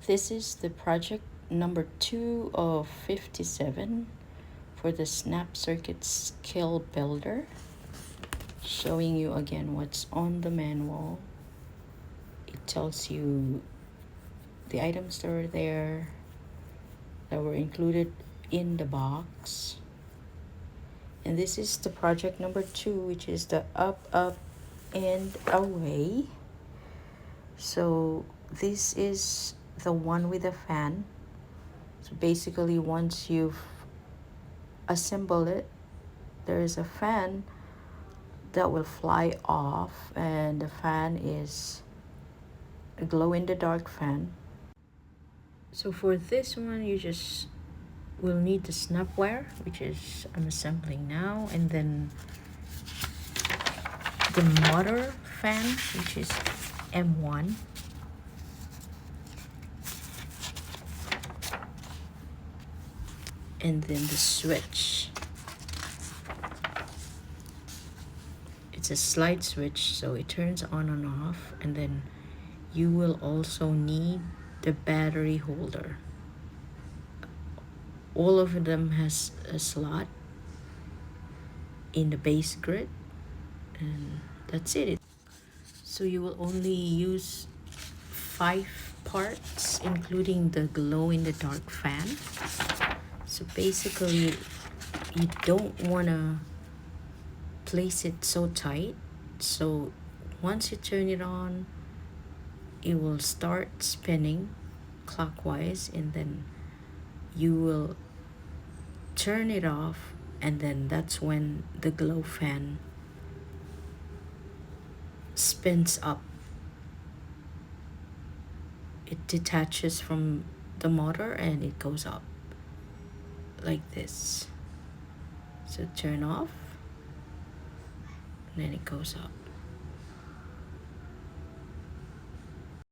This is the project number 2 of 57 for the Snap Circuit Skill Builder, showing you again what's on the manual. It tells you the items that are there, that were included in the box. And this is the project number 2, which is the up, and away. So this is the one with the fan. So basically, once you've assembled it, there is a fan that will fly off, and the fan is a glow-in-the-dark fan. So for this one, you just will need the snap wire, which is I'm assembling now, and then the motor fan, which is M1. And then the switch. It's a slide switch, so it turns on and off. And then you will also need the battery holder. All of them has a slot in the base grid, and that's it. So you will only use 5 parts, including the glow-in-the-dark fan. So basically, you don't want to place it so tight. So once you turn it on, it will start spinning clockwise, and then you will turn it off, and then that's when the glow fan spins up. It detaches from the motor and it goes up like this. So turn off, and then it goes up.